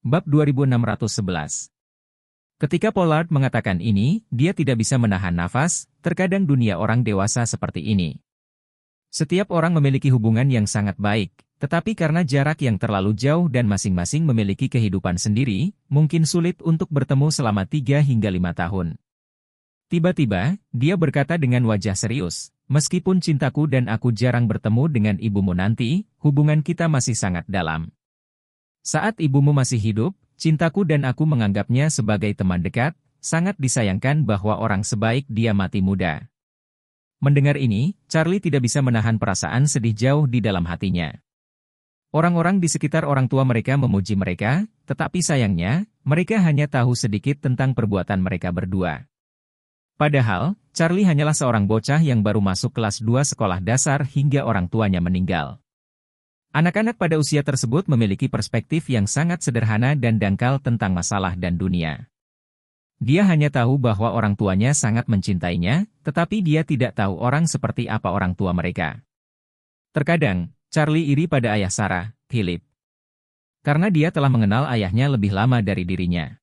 Bab 2611. Ketika Pollard mengatakan ini, dia tidak bisa menahan nafas. Terkadang dunia orang dewasa seperti ini. Setiap orang memiliki hubungan yang sangat baik, tetapi karena jarak yang terlalu jauh dan masing-masing memiliki kehidupan sendiri, mungkin sulit untuk bertemu selama 3 hingga 5 tahun. Tiba-tiba, dia berkata dengan wajah serius, "Meskipun cintaku dan aku jarang bertemu dengan ibumu nanti, hubungan kita masih sangat dalam. Saat ibumu masih hidup, cintaku dan aku menganggapnya sebagai teman dekat, sangat disayangkan bahwa orang sebaik dia mati muda." Mendengar ini, Charlie tidak bisa menahan perasaan sedih jauh di dalam hatinya. Orang-orang di sekitar orang tua mereka memuji mereka, tetapi sayangnya, mereka hanya tahu sedikit tentang perbuatan mereka berdua. Padahal, Charlie hanyalah seorang bocah yang baru masuk kelas 2 sekolah dasar hingga orang tuanya meninggal. Anak-anak pada usia tersebut memiliki perspektif yang sangat sederhana dan dangkal tentang masalah dan dunia. Dia hanya tahu bahwa orang tuanya sangat mencintainya, tetapi dia tidak tahu orang seperti apa orang tua mereka. Terkadang, Charlie iri pada ayah Sarah, Philip. Karena dia telah mengenal ayahnya lebih lama dari dirinya.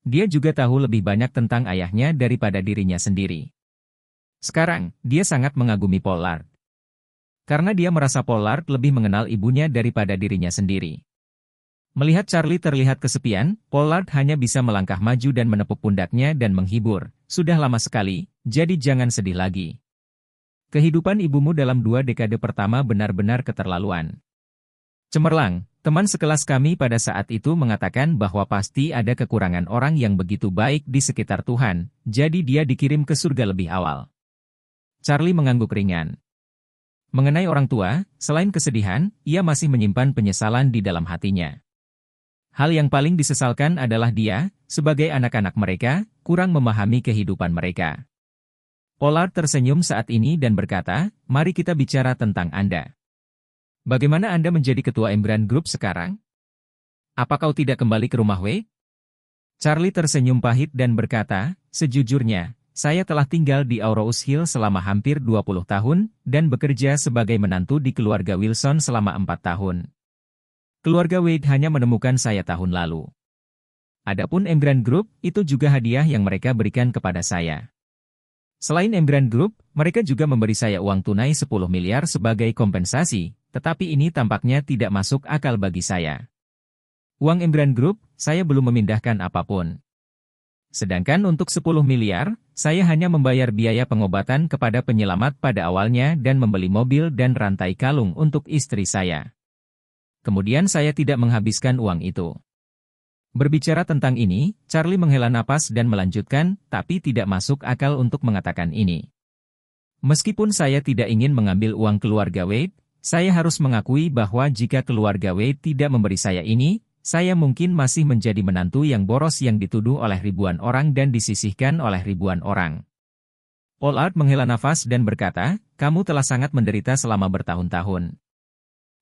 Dia juga tahu lebih banyak tentang ayahnya daripada dirinya sendiri. Sekarang, dia sangat mengagumi Pollard. Karena dia merasa Pollard lebih mengenal ibunya daripada dirinya sendiri. Melihat Charlie terlihat kesepian, Pollard hanya bisa melangkah maju dan menepuk pundaknya dan menghibur. "Sudah lama sekali, jadi jangan sedih lagi. Kehidupan ibumu dalam 2 dekade pertama benar-benar keterlaluan. Cemerlang, teman sekelas kami pada saat itu mengatakan bahwa pasti ada kekurangan orang yang begitu baik di sekitar Tuhan, jadi dia dikirim ke surga lebih awal." Charlie mengangguk ringan. Mengenai orang tua, selain kesedihan, ia masih menyimpan penyesalan di dalam hatinya. Hal yang paling disesalkan adalah dia, sebagai anak-anak mereka, kurang memahami kehidupan mereka. Pollard tersenyum saat ini dan berkata, "Mari kita bicara tentang Anda. Bagaimana Anda menjadi ketua Embran Group sekarang? Apa kau tidak kembali ke rumah Wade?" Charlie tersenyum pahit dan berkata, "Sejujurnya, saya telah tinggal di Aurous Hill selama hampir 20 tahun, dan bekerja sebagai menantu di keluarga Wilson selama 4 tahun. Keluarga Wade hanya menemukan saya tahun lalu. Adapun Embran Group, itu juga hadiah yang mereka berikan kepada saya. Selain Embran Group, mereka juga memberi saya uang tunai 10 miliar sebagai kompensasi, tetapi ini tampaknya tidak masuk akal bagi saya. Uang Embran Group, saya belum memindahkan apapun. Sedangkan untuk 10 miliar, saya hanya membayar biaya pengobatan kepada penyelamat pada awalnya dan membeli mobil dan rantai kalung untuk istri saya. Kemudian saya tidak menghabiskan uang itu." Berbicara tentang ini, Charlie menghela napas dan melanjutkan, "Tapi tidak masuk akal untuk mengatakan ini. Meskipun saya tidak ingin mengambil uang keluarga Wade, saya harus mengakui bahwa jika keluarga Wade tidak memberi saya ini, saya mungkin masih menjadi menantu yang boros yang dituduh oleh ribuan orang dan disisihkan oleh ribuan orang." Pollard menghela nafas dan berkata, "Kamu telah sangat menderita selama bertahun-tahun.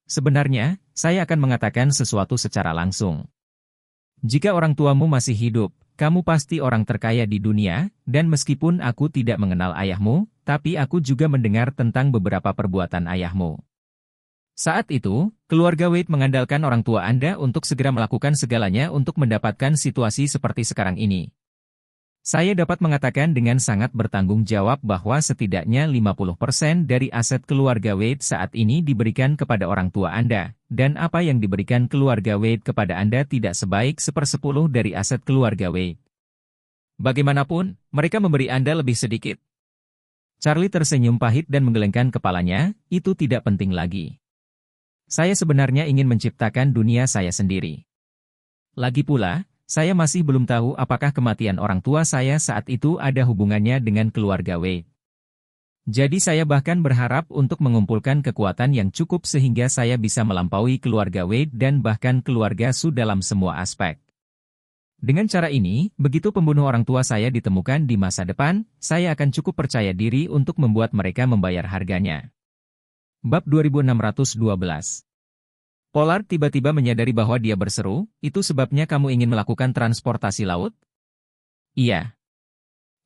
Sebenarnya, saya akan mengatakan sesuatu secara langsung. Jika orang tuamu masih hidup, kamu pasti orang terkaya di dunia, dan meskipun aku tidak mengenal ayahmu, tapi aku juga mendengar tentang beberapa perbuatan ayahmu. Saat itu, keluarga Wade mengandalkan orang tua Anda untuk segera melakukan segalanya untuk mendapatkan situasi seperti sekarang ini. Saya dapat mengatakan dengan sangat bertanggung jawab bahwa setidaknya 50% dari aset keluarga Wade saat ini diberikan kepada orang tua Anda, dan apa yang diberikan keluarga Wade kepada Anda tidak sebaik 1/10 dari aset keluarga Wade. Bagaimanapun, mereka memberi Anda lebih sedikit." Charlie tersenyum pahit dan menggelengkan kepalanya, "Itu tidak penting lagi. Saya sebenarnya ingin menciptakan dunia saya sendiri. Lagi pula, saya masih belum tahu apakah kematian orang tua saya saat itu ada hubungannya dengan keluarga Wade. Jadi saya bahkan berharap untuk mengumpulkan kekuatan yang cukup sehingga saya bisa melampaui keluarga Wade dan bahkan keluarga Su dalam semua aspek. Dengan cara ini, begitu pembunuh orang tua saya ditemukan di masa depan, saya akan cukup percaya diri untuk membuat mereka membayar harganya." Bab 2612. Pollard tiba-tiba menyadari bahwa dia berseru, "Itu sebabnya kamu ingin melakukan transportasi laut?" "Iya."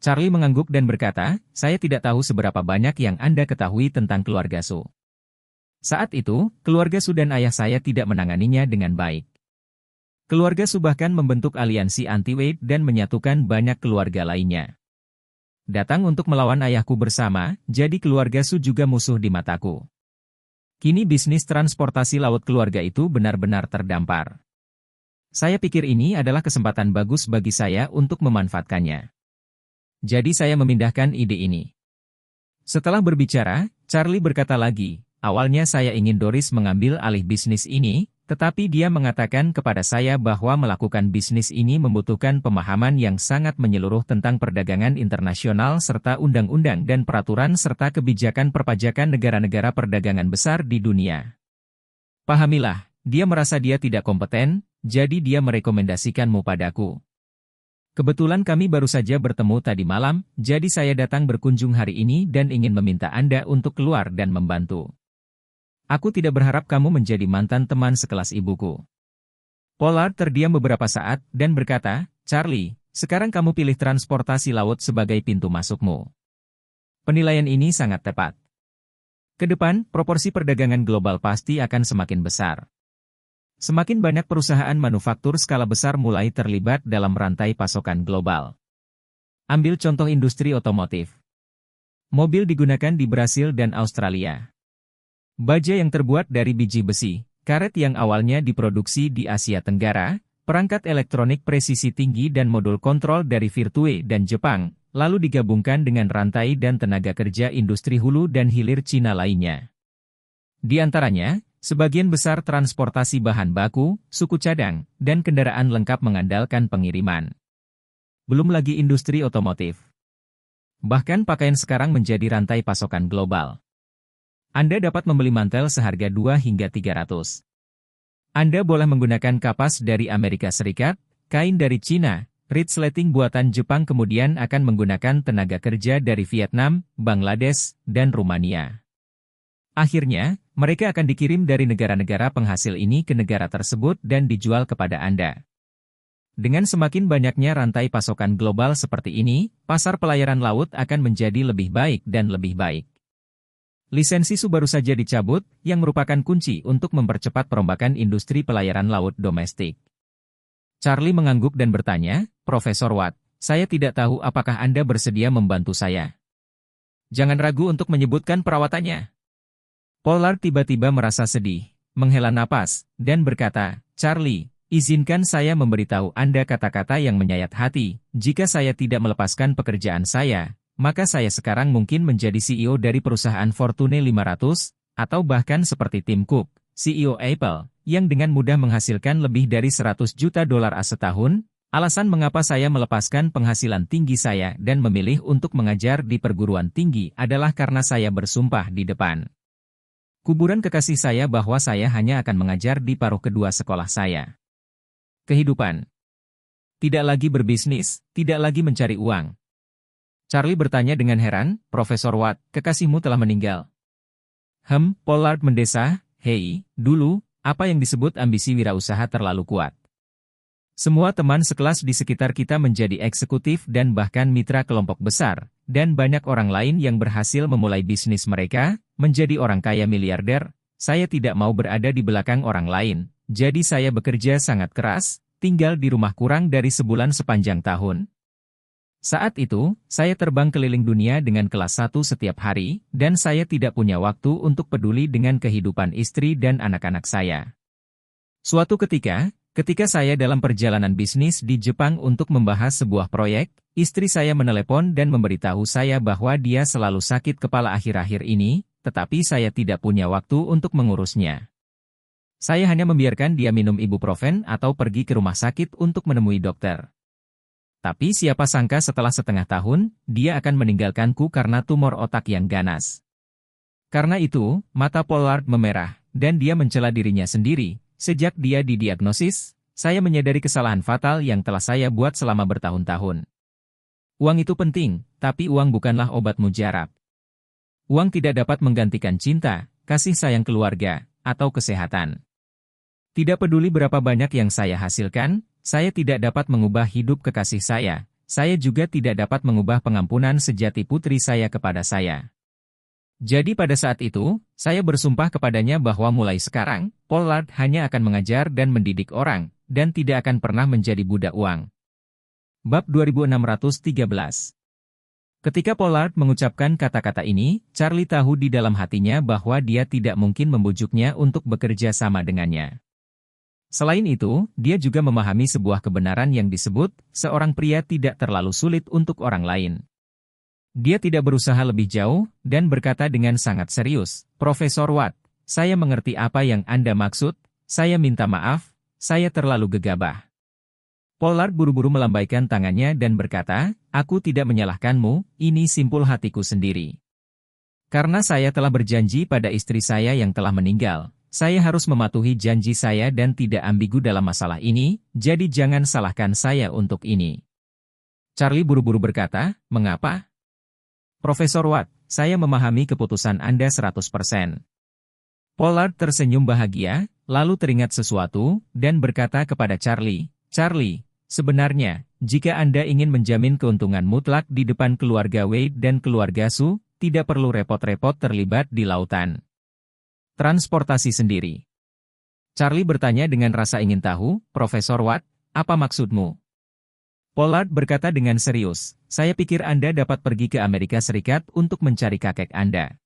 Charlie mengangguk dan berkata, "Saya tidak tahu seberapa banyak yang Anda ketahui tentang keluarga Su. Saat itu, keluarga Su dan ayah saya tidak menanganinya dengan baik. Keluarga Su bahkan membentuk aliansi anti-Wade dan menyatukan banyak keluarga lainnya. Datang untuk melawan ayahku bersama, jadi keluarga Su juga musuh di mataku. Kini bisnis transportasi laut keluarga itu benar-benar terdampar. Saya pikir ini adalah kesempatan bagus bagi saya untuk memanfaatkannya. Jadi saya memindahkan ide ini. Setelah berbicara, Charlie berkata lagi, awalnya saya ingin Doris mengambil alih bisnis ini, tetapi dia mengatakan kepada saya bahwa melakukan bisnis ini membutuhkan pemahaman yang sangat menyeluruh tentang perdagangan internasional serta undang-undang dan peraturan serta kebijakan perpajakan negara-negara perdagangan besar di dunia. Pahamilah, dia merasa dia tidak kompeten, jadi dia merekomendasikanmu padaku. Kebetulan kami baru saja bertemu tadi malam, jadi saya datang berkunjung hari ini dan ingin meminta Anda untuk keluar dan membantu. Aku tidak berharap kamu menjadi mantan teman sekelas ibuku. Pollard terdiam beberapa saat dan berkata, Charlie, sekarang kamu pilih transportasi laut sebagai pintu masukmu. Penilaian ini sangat tepat. Kedepan, proporsi perdagangan global pasti akan semakin besar. Semakin banyak perusahaan manufaktur skala besar mulai terlibat dalam rantai pasokan global. Ambil contoh industri otomotif. Mobil digunakan di Brasil dan Australia. Baja yang terbuat dari biji besi, karet yang awalnya diproduksi di Asia Tenggara, perangkat elektronik presisi tinggi dan modul kontrol dari Virtue dan Jepang, lalu digabungkan dengan rantai dan tenaga kerja industri hulu dan hilir Cina lainnya. Di antaranya, sebagian besar transportasi bahan baku, suku cadang, dan kendaraan lengkap mengandalkan pengiriman. Belum lagi industri otomotif. Bahkan pakaian sekarang menjadi rantai pasokan global. Anda dapat membeli mantel seharga 2 hingga 300. Anda boleh menggunakan kapas dari Amerika Serikat, kain dari Cina, resleting buatan Jepang kemudian akan menggunakan tenaga kerja dari Vietnam, Bangladesh, dan Rumania. Akhirnya, mereka akan dikirim dari negara-negara penghasil ini ke negara tersebut dan dijual kepada Anda. Dengan semakin banyaknya rantai pasokan global seperti ini, pasar pelayaran laut akan menjadi lebih baik dan lebih baik. Lisensi Su baru saja dicabut, yang merupakan kunci untuk mempercepat perombakan industri pelayaran laut domestik. Charlie mengangguk dan bertanya, Profesor Watt, saya tidak tahu apakah Anda bersedia membantu saya. Jangan ragu untuk menyebutkan perawatannya. Pollard tiba-tiba merasa sedih, menghela napas, dan berkata, Charlie, izinkan saya memberitahu Anda kata-kata yang menyayat hati, jika saya tidak melepaskan pekerjaan saya, maka saya sekarang mungkin menjadi CEO dari perusahaan Fortune 500, atau bahkan seperti Tim Cook, CEO Apple, yang dengan mudah menghasilkan lebih dari $100 juta setahun. Alasan mengapa saya melepaskan penghasilan tinggi saya dan memilih untuk mengajar di perguruan tinggi adalah karena saya bersumpah di depan kuburan kekasih saya bahwa saya hanya akan mengajar di paruh kedua sekolah saya. Kehidupan. Tidak lagi berbisnis, tidak lagi mencari uang. Charlie bertanya dengan heran, Profesor Watt, kekasihmu telah meninggal. Pollard mendesah, hei, dulu, apa yang disebut ambisi wirausaha terlalu kuat. Semua teman sekelas di sekitar kita menjadi eksekutif dan bahkan mitra kelompok besar, dan banyak orang lain yang berhasil memulai bisnis mereka, menjadi orang kaya miliarder. Saya tidak mau berada di belakang orang lain, jadi saya bekerja sangat keras, tinggal di rumah kurang dari sebulan sepanjang tahun. Saat itu, saya terbang keliling dunia dengan kelas 1 setiap hari, dan saya tidak punya waktu untuk peduli dengan kehidupan istri dan anak-anak saya. Suatu ketika saya dalam perjalanan bisnis di Jepang untuk membahas sebuah proyek, istri saya menelepon dan memberitahu saya bahwa dia selalu sakit kepala akhir-akhir ini, tetapi saya tidak punya waktu untuk mengurusnya. Saya hanya membiarkan dia minum ibuprofen atau pergi ke rumah sakit untuk menemui dokter. Tapi siapa sangka setelah setengah tahun, dia akan meninggalkanku karena tumor otak yang ganas. Karena itu, mata Pollard memerah, dan dia mencela dirinya sendiri. Sejak dia didiagnosis, saya menyadari kesalahan fatal yang telah saya buat selama bertahun-tahun. Uang itu penting, tapi uang bukanlah obat mujarab. Uang tidak dapat menggantikan cinta, kasih sayang keluarga, atau kesehatan. Tidak peduli berapa banyak yang saya hasilkan, saya tidak dapat mengubah hidup kekasih saya juga tidak dapat mengubah pengampunan sejati putri saya kepada saya. Jadi pada saat itu, saya bersumpah kepadanya bahwa mulai sekarang, Pollard hanya akan mengajar dan mendidik orang, dan tidak akan pernah menjadi budak uang. Bab 2613. Ketika Pollard mengucapkan kata-kata ini, Charlie tahu di dalam hatinya bahwa dia tidak mungkin membujuknya untuk bekerja sama dengannya. Selain itu, dia juga memahami sebuah kebenaran yang disebut, seorang pria tidak terlalu sulit untuk orang lain. Dia tidak berusaha lebih jauh, dan berkata dengan sangat serius, "Profesor Watt, saya mengerti apa yang Anda maksud, saya minta maaf, saya terlalu gegabah." Pollard buru-buru melambaikan tangannya dan berkata, "Aku tidak menyalahkanmu, ini simpul hatiku sendiri. Karena saya telah berjanji pada istri saya yang telah meninggal, saya harus mematuhi janji saya dan tidak ambigu dalam masalah ini, jadi jangan salahkan saya untuk ini." Charlie buru-buru berkata, "Mengapa?" "Profesor Watt, saya memahami keputusan Anda 100%. Pollard tersenyum bahagia, lalu teringat sesuatu, dan berkata kepada Charlie, "Charlie, sebenarnya, jika Anda ingin menjamin keuntungan mutlak di depan keluarga Wade dan keluarga Su, tidak perlu repot-repot terlibat di lautan transportasi sendiri." Charlie bertanya dengan rasa ingin tahu, "Profesor Watt, apa maksudmu?" Pollard berkata dengan serius, "Saya pikir Anda dapat pergi ke Amerika Serikat untuk mencari kakek Anda.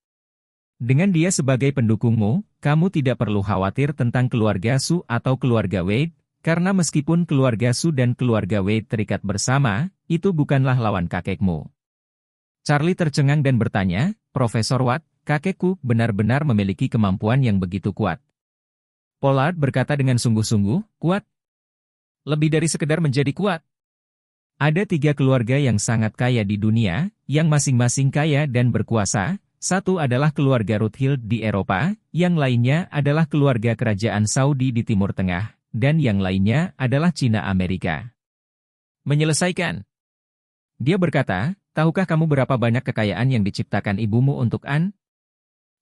Dengan dia sebagai pendukungmu, kamu tidak perlu khawatir tentang keluarga Su atau keluarga Wade, karena meskipun keluarga Su dan keluarga Wade terikat bersama, itu bukanlah lawan kakekmu." Charlie tercengang dan bertanya, "Profesor Watt, kakekku benar-benar memiliki kemampuan yang begitu kuat?" Pollard berkata dengan sungguh-sungguh, "Kuat? Lebih dari sekedar menjadi kuat. Ada 3 keluarga yang sangat kaya di dunia, yang masing-masing kaya dan berkuasa. Satu adalah keluarga Rothschild di Eropa, yang lainnya adalah keluarga kerajaan Saudi di Timur Tengah, dan yang lainnya adalah Cina Amerika." Menyelesaikan. Dia berkata, "Tahukah kamu berapa banyak kekayaan yang diciptakan ibumu untuk Anne?"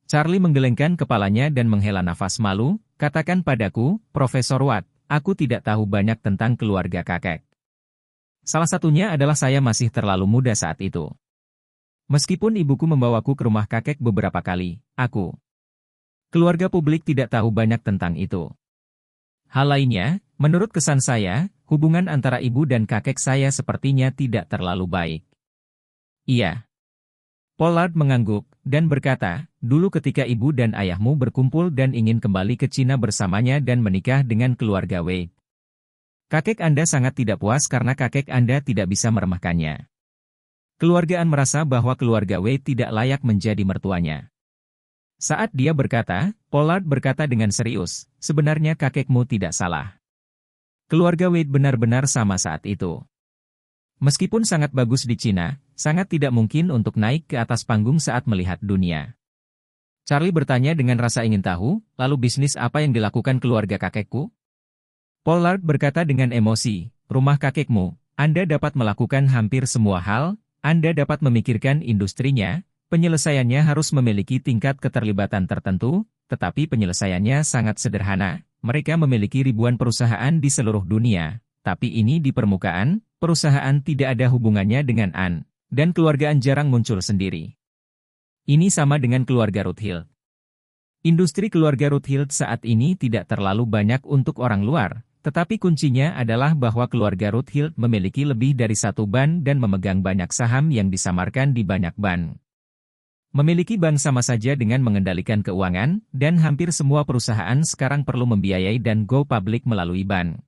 Charlie menggelengkan kepalanya dan menghela nafas malu, "Katakan padaku, Profesor Watt, aku tidak tahu banyak tentang keluarga kakek. Salah satunya adalah saya masih terlalu muda saat itu. Meskipun ibuku membawaku ke rumah kakek beberapa kali, keluarga publik tidak tahu banyak tentang itu. Hal lainnya, menurut kesan saya, hubungan antara ibu dan kakek saya sepertinya tidak terlalu baik." "Iya." Pollard mengangguk, dan berkata, "Dulu ketika ibu dan ayahmu berkumpul dan ingin kembali ke Cina bersamanya dan menikah dengan keluarga Wade, kakek Anda sangat tidak puas karena kakek Anda tidak bisa meremehkannya. Keluarga Anne merasa bahwa keluarga Wade tidak layak menjadi mertuanya." Saat dia berkata, Pollard berkata dengan serius, "Sebenarnya kakekmu tidak salah. Keluarga Wade benar-benar sama saat itu. Meskipun sangat bagus di Cina, sangat tidak mungkin untuk naik ke atas panggung saat melihat dunia." Charlie bertanya dengan rasa ingin tahu, "Lalu bisnis apa yang dilakukan keluarga kakekku?" Pollard berkata dengan emosi, "Rumah kakekmu, Anda dapat melakukan hampir semua hal, Anda dapat memikirkan industrinya, penyelesaiannya harus memiliki tingkat keterlibatan tertentu, tetapi penyelesaiannya sangat sederhana. Mereka memiliki ribuan perusahaan di seluruh dunia, tapi ini di permukaan, perusahaan tidak ada hubungannya dengan Anne, dan keluarga Anne jarang muncul sendiri. Ini sama dengan keluarga Rothschild. Industri keluarga Rothschild saat ini tidak terlalu banyak untuk orang luar, tetapi kuncinya adalah bahwa keluarga Rothschild memiliki lebih dari 1 bank dan memegang banyak saham yang disamarkan di banyak bank. Memiliki bank sama saja dengan mengendalikan keuangan, dan hampir semua perusahaan sekarang perlu membiayai dan go public melalui bank.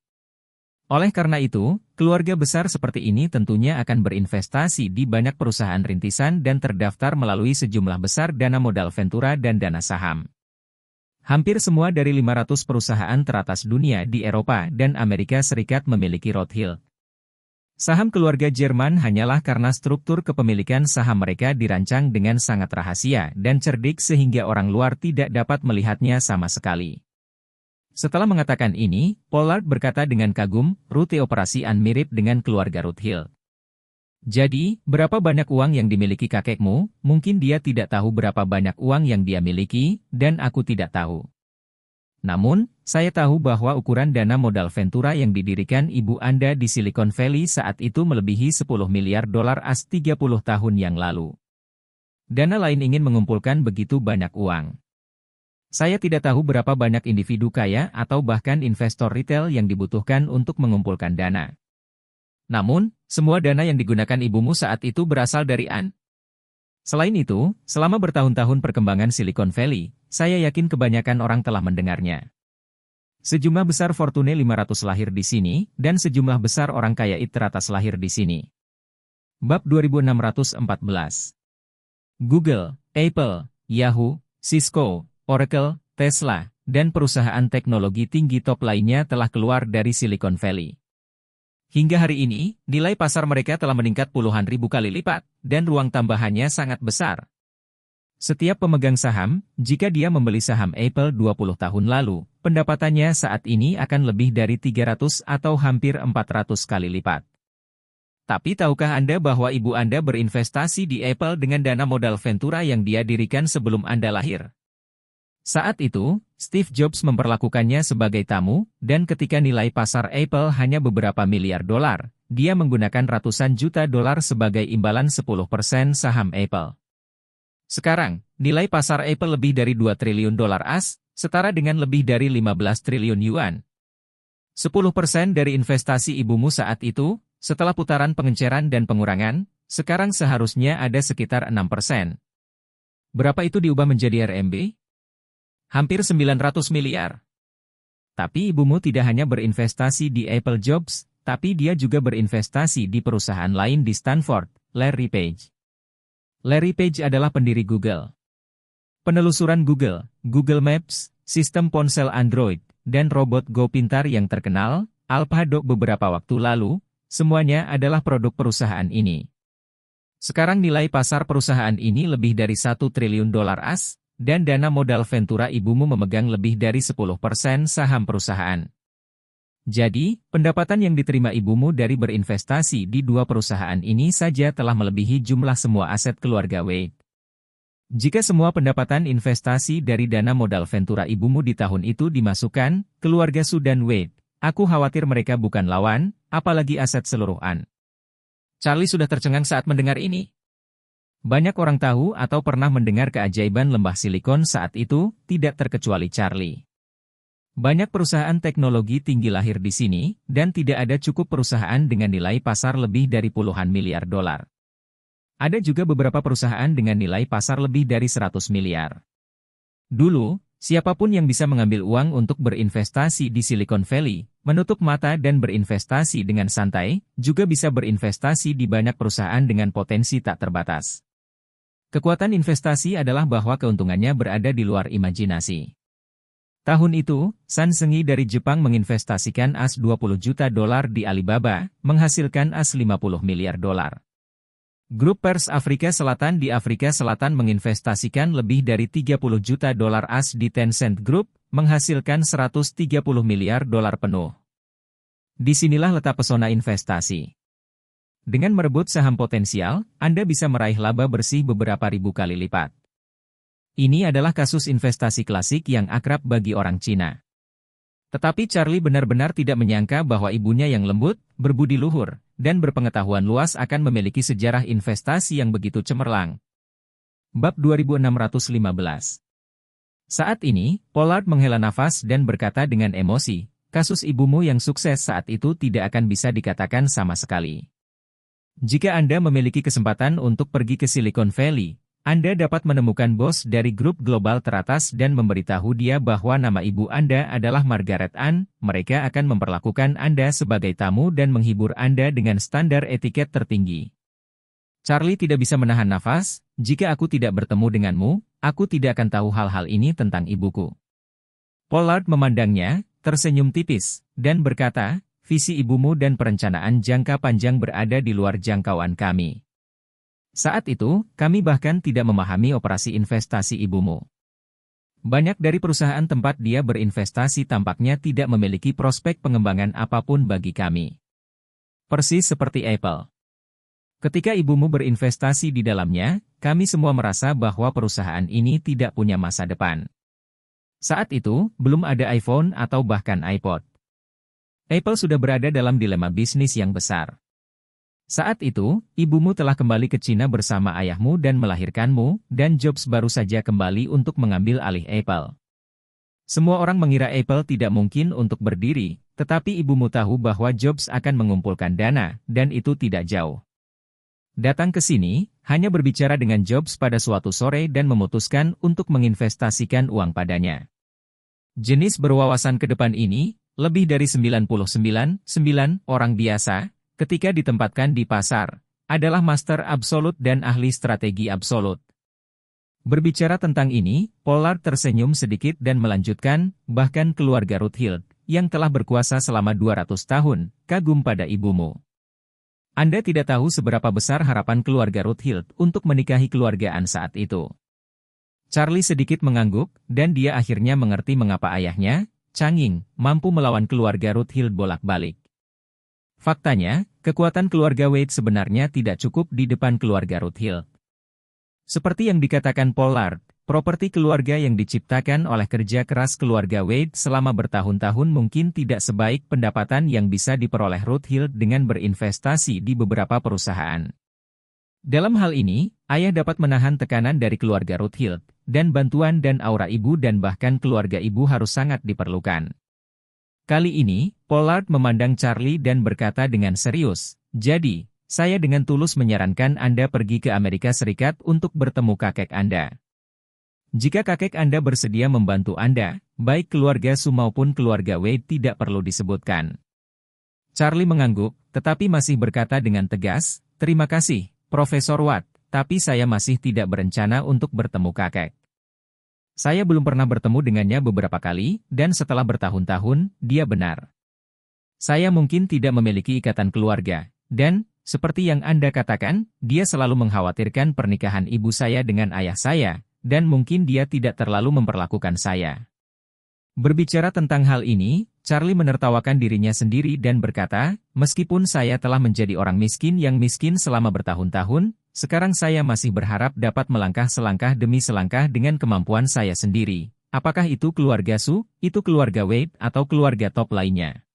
Oleh karena itu, keluarga besar seperti ini tentunya akan berinvestasi di banyak perusahaan rintisan dan terdaftar melalui sejumlah besar dana modal ventura dan dana saham. Hampir semua dari 500 perusahaan teratas dunia di Eropa dan Amerika Serikat memiliki Rothschild. Saham keluarga Jerman hanyalah karena struktur kepemilikan saham mereka dirancang dengan sangat rahasia dan cerdik sehingga orang luar tidak dapat melihatnya sama sekali. Setelah mengatakan ini, Pollard berkata dengan kagum, "Rute operasi Anne mirip dengan keluarga Rothschild. Jadi, berapa banyak uang yang dimiliki kakekmu, mungkin dia tidak tahu berapa banyak uang yang dia miliki, dan aku tidak tahu. Namun, saya tahu bahwa ukuran dana modal ventura yang didirikan ibu Anda di Silicon Valley saat itu melebihi 10 miliar dolar AS 30 tahun yang lalu. Dana lain ingin mengumpulkan begitu banyak uang. Saya tidak tahu berapa banyak individu kaya atau bahkan investor retail yang dibutuhkan untuk mengumpulkan dana. Namun, semua dana yang digunakan ibumu saat itu berasal dari An. Selain itu, selama bertahun-tahun perkembangan Silicon Valley, saya yakin kebanyakan orang telah mendengarnya. Sejumlah besar Fortune 500 lahir di sini, dan sejumlah besar orang kaya teratas lahir di sini. Bab 2614. Google, Apple, Yahoo, Cisco, Oracle, Tesla, dan perusahaan teknologi tinggi top lainnya telah keluar dari Silicon Valley. Hingga hari ini, nilai pasar mereka telah meningkat puluhan ribu kali lipat, dan ruang tambahannya sangat besar. Setiap pemegang saham, jika dia membeli saham Apple 20 tahun lalu, pendapatannya saat ini akan lebih dari 300 atau hampir 400 kali lipat. Tapi tahukah Anda bahwa ibu Anda berinvestasi di Apple dengan dana modal Ventura yang dia dirikan sebelum Anda lahir? Saat itu, Steve Jobs memperlakukannya sebagai tamu, dan ketika nilai pasar Apple hanya beberapa miliar dolar, dia menggunakan ratusan juta dolar sebagai imbalan 10% saham Apple. Sekarang, nilai pasar Apple lebih dari 2 triliun dolar AS, setara dengan lebih dari 15 triliun yuan. 10% dari investasi ibumu saat itu, setelah putaran pengenceran dan pengurangan, sekarang seharusnya ada sekitar 6%. Berapa itu diubah menjadi RMB? Hampir 900 miliar. Tapi ibumu tidak hanya berinvestasi di Apple Jobs, tapi dia juga berinvestasi di perusahaan lain di Stanford, Larry Page. Larry Page adalah pendiri Google. Penelusuran Google, Google Maps, sistem ponsel Android, dan robot Go pintar yang terkenal, AlphaDo beberapa waktu lalu, semuanya adalah produk perusahaan ini. Sekarang nilai pasar perusahaan ini lebih dari 1 triliun dolar AS, dan dana modal Ventura ibumu memegang lebih dari 10% saham perusahaan. Jadi, pendapatan yang diterima ibumu dari berinvestasi di dua perusahaan ini saja telah melebihi jumlah semua aset keluarga Wade. Jika semua pendapatan investasi dari dana modal Ventura ibumu di tahun itu dimasukkan, keluarga Su dan Wade, aku khawatir mereka bukan lawan, apalagi aset seluruh An. Charlie sudah tercengang saat mendengar ini. Banyak orang tahu atau pernah mendengar keajaiban lembah silikon saat itu, tidak terkecuali Charlie. Banyak perusahaan teknologi tinggi lahir di sini, dan tidak ada cukup perusahaan dengan nilai pasar lebih dari puluhan miliar dolar. Ada juga beberapa perusahaan dengan nilai pasar lebih dari 100 miliar. Dulu, siapapun yang bisa mengambil uang untuk berinvestasi di Silicon Valley, menutup mata dan berinvestasi dengan santai, juga bisa berinvestasi di banyak perusahaan dengan potensi tak terbatas. Kekuatan investasi adalah bahwa keuntungannya berada di luar imajinasi. Tahun itu, San Sengi dari Jepang menginvestasikan AS 20 juta dolar di Alibaba, menghasilkan AS 50 miliar dolar. Grup Pers Afrika Selatan di Afrika Selatan menginvestasikan lebih dari 30 juta dolar AS di Tencent Group, menghasilkan 130 miliar dolar penuh. Disinilah letak pesona investasi. Dengan merebut saham potensial, Anda bisa meraih laba bersih beberapa ribu kali lipat. Ini adalah kasus investasi klasik yang akrab bagi orang Cina. Tetapi Charlie benar-benar tidak menyangka bahwa ibunya yang lembut, berbudi luhur, dan berpengetahuan luas akan memiliki sejarah investasi yang begitu cemerlang. Bab 2615. Saat ini, Pollard menghela nafas dan berkata dengan emosi, kasus ibumu yang sukses saat itu tidak akan bisa dikatakan sama sekali. Jika Anda memiliki kesempatan untuk pergi ke Silicon Valley, Anda dapat menemukan bos dari grup global teratas dan memberitahu dia bahwa nama ibu Anda adalah Margaret Ann, mereka akan memperlakukan Anda sebagai tamu dan menghibur Anda dengan standar etiket tertinggi. Charlie tidak bisa menahan nafas, jika aku tidak bertemu denganmu, aku tidak akan tahu hal-hal ini tentang ibuku. Pollard memandangnya, tersenyum tipis, dan berkata, visi ibumu dan perencanaan jangka panjang berada di luar jangkauan kami. Saat itu, kami bahkan tidak memahami operasi investasi ibumu. Banyak dari perusahaan tempat dia berinvestasi tampaknya tidak memiliki prospek pengembangan apapun bagi kami. Persis seperti Apple. Ketika ibumu berinvestasi di dalamnya, kami semua merasa bahwa perusahaan ini tidak punya masa depan. Saat itu, belum ada iPhone atau bahkan iPod. Apple sudah berada dalam dilema bisnis yang besar. Saat itu, ibumu telah kembali ke Cina bersama ayahmu dan melahirkanmu, dan Jobs baru saja kembali untuk mengambil alih Apple. Semua orang mengira Apple tidak mungkin untuk berdiri, tetapi ibumu tahu bahwa Jobs akan mengumpulkan dana, dan itu tidak jauh. Datang ke sini, hanya berbicara dengan Jobs pada suatu sore dan memutuskan untuk menginvestasikan uang padanya. Jenis berwawasan ke depan ini, lebih dari 99,9% orang biasa, ketika ditempatkan di pasar, adalah master absolut dan ahli strategi absolut. Berbicara tentang ini, Pollard tersenyum sedikit dan melanjutkan, bahkan keluarga Rothschild, yang telah berkuasa selama 200 tahun, kagum pada ibumu. Anda tidak tahu seberapa besar harapan keluarga Rothschild untuk menikahi keluargaan saat itu. Charlie sedikit mengangguk, dan dia akhirnya mengerti mengapa ayahnya, Chang-Ying, mampu melawan keluarga Rothschild bolak-balik. Faktanya, kekuatan keluarga Wade sebenarnya tidak cukup di depan keluarga Rothschild. Seperti yang dikatakan Pollard, properti keluarga yang diciptakan oleh kerja keras keluarga Wade selama bertahun-tahun mungkin tidak sebaik pendapatan yang bisa diperoleh Rothschild dengan berinvestasi di beberapa perusahaan. Dalam hal ini, ayah dapat menahan tekanan dari keluarga Rothschild, dan bantuan dan aura ibu dan bahkan keluarga ibu harus sangat diperlukan. Kali ini, Pollard memandang Charlie dan berkata dengan serius, "Jadi, saya dengan tulus menyarankan Anda pergi ke Amerika Serikat untuk bertemu kakek Anda. Jika kakek Anda bersedia membantu Anda, baik keluarga Su maupun keluarga Wade tidak perlu disebutkan." Charlie mengangguk, tetapi masih berkata dengan tegas, "Terima kasih, Profesor Watt, tapi saya masih tidak berencana untuk bertemu kakek. Saya belum pernah bertemu dengannya beberapa kali, dan setelah bertahun-tahun, dia benar. Saya mungkin tidak memiliki ikatan keluarga, dan, seperti yang Anda katakan, dia selalu mengkhawatirkan pernikahan ibu saya dengan ayah saya, dan mungkin dia tidak terlalu memperlakukan saya." Berbicara tentang hal ini, Charlie menertawakan dirinya sendiri dan berkata, "Meskipun saya telah menjadi orang miskin yang miskin selama bertahun-tahun, sekarang saya masih berharap dapat melangkah selangkah demi selangkah dengan kemampuan saya sendiri. Apakah itu keluarga Su, itu keluarga Wade, atau keluarga top lainnya?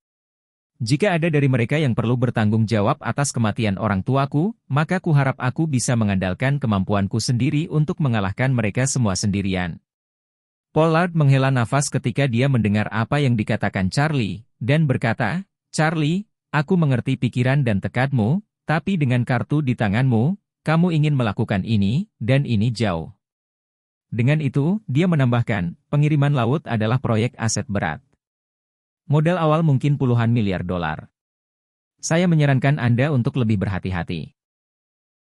Jika ada dari mereka yang perlu bertanggung jawab atas kematian orang tuaku, maka kuharap aku bisa mengandalkan kemampuanku sendiri untuk mengalahkan mereka semua sendirian." Pollard menghela nafas ketika dia mendengar apa yang dikatakan Charlie, dan berkata, "Charlie, aku mengerti pikiran dan tekadmu, tapi dengan kartu di tanganmu, kamu ingin melakukan ini, dan ini jauh." Dengan itu, dia menambahkan, pengiriman laut adalah proyek aset berat. Modal awal mungkin puluhan miliar dolar. Saya menyarankan Anda untuk lebih berhati-hati.